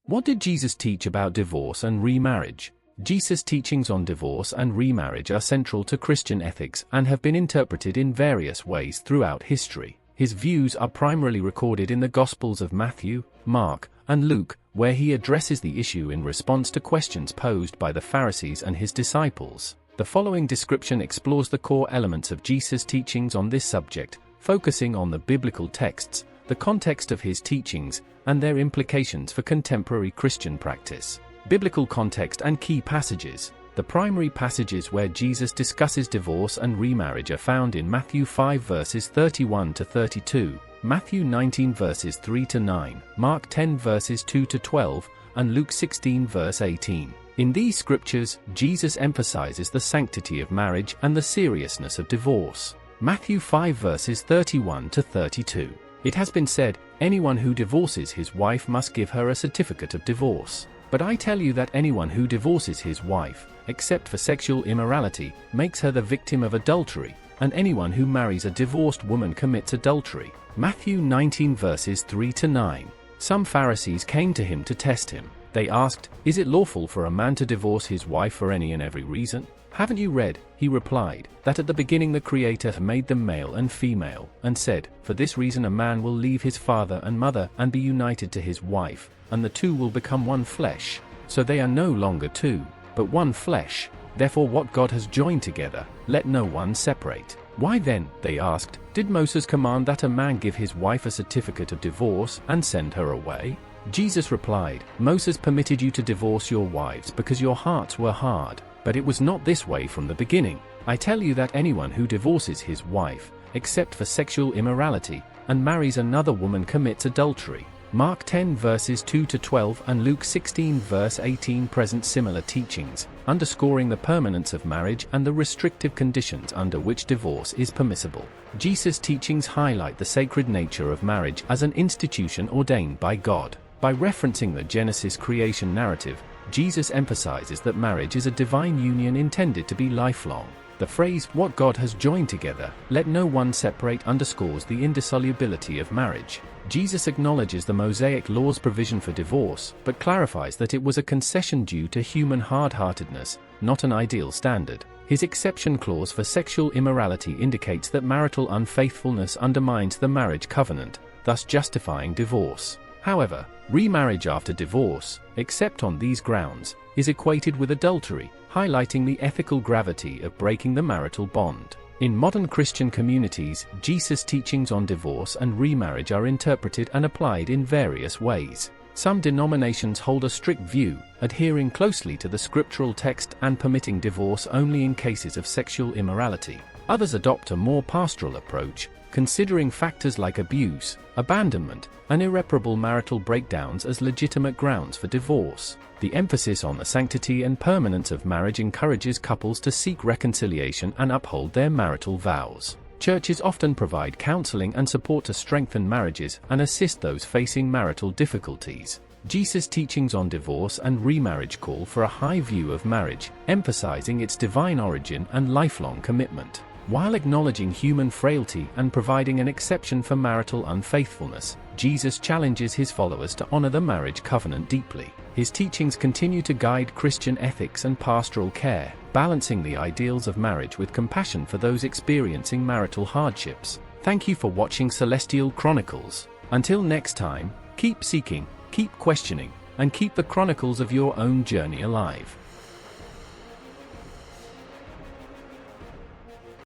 What did Jesus teach about divorce and remarriage? Jesus' teachings on divorce and remarriage are central to Christian ethics and have been interpreted in various ways throughout history. His views are primarily recorded in the Gospels of Matthew, Mark, and Luke, where he addresses the issue in response to questions posed by the Pharisees and his disciples. The following description explores the core elements of Jesus' teachings on this subject, focusing on the biblical texts, the context of his teachings, and their implications for contemporary Christian practice. Biblical context and key passages. The primary passages where Jesus discusses divorce and remarriage are found in Matthew 5 verses 31 to 32, Matthew 19 verses 3 to 9, Mark 10 verses 2 to 12, and Luke 16 verse 18. In these scriptures, Jesus emphasizes the sanctity of marriage and the seriousness of divorce. Matthew 5 verses 31 to 32. It has been said, anyone who divorces his wife must give her a certificate of divorce. But I tell you that anyone who divorces his wife, except for sexual immorality, makes her the victim of adultery, and anyone who marries a divorced woman commits adultery. Matthew 19 verses 3 to 9. Some Pharisees came to him to test him. They asked, "Is it lawful for a man to divorce his wife for any and every reason?" "Haven't you read," he replied, "that at the beginning the Creator made them male and female, and said, 'For this reason a man will leave his father and mother and be united to his wife, and the two will become one flesh.' So they are no longer two, but one flesh. Therefore what God has joined together, let no one separate." "Why then," they asked, "did Moses command that a man give his wife a certificate of divorce and send her away?" Jesus replied, "Moses permitted you to divorce your wives because your hearts were hard, but it was not this way from the beginning. I tell you that anyone who divorces his wife, except for sexual immorality, and marries another woman commits adultery." Mark 10 verses 2 to 12 and Luke 16 verse 18 present similar teachings, underscoring the permanence of marriage and the restrictive conditions under which divorce is permissible. Jesus' teachings highlight the sacred nature of marriage as an institution ordained by God. By referencing the Genesis creation narrative, Jesus emphasizes that marriage is a divine union intended to be lifelong. The phrase, "What God has joined together, let no one separate," underscores the indissolubility of marriage. Jesus acknowledges the Mosaic law's provision for divorce, but clarifies that it was a concession due to human hard-heartedness, not an ideal standard. His exception clause for sexual immorality indicates that marital unfaithfulness undermines the marriage covenant, thus justifying divorce. However, remarriage after divorce, except on these grounds, is equated with adultery, highlighting the ethical gravity of breaking the marital bond. In modern Christian communities, Jesus' teachings on divorce and remarriage are interpreted and applied in various ways. Some denominations hold a strict view, adhering closely to the scriptural text and permitting divorce only in cases of sexual immorality. Others adopt a more pastoral approach, considering factors like abuse, abandonment, and irreparable marital breakdowns as legitimate grounds for divorce. The emphasis on the sanctity and permanence of marriage encourages couples to seek reconciliation and uphold their marital vows. Churches often provide counseling and support to strengthen marriages and assist those facing marital difficulties. Jesus' teachings on divorce and remarriage call for a high view of marriage, emphasizing its divine origin and lifelong commitment. While acknowledging human frailty and providing an exception for marital unfaithfulness, Jesus challenges his followers to honor the marriage covenant deeply. His teachings continue to guide Christian ethics and pastoral care, balancing the ideals of marriage with compassion for those experiencing marital hardships. Thank you for watching Celestial Chronicles. Until next time, keep seeking, keep questioning, and keep the chronicles of your own journey alive.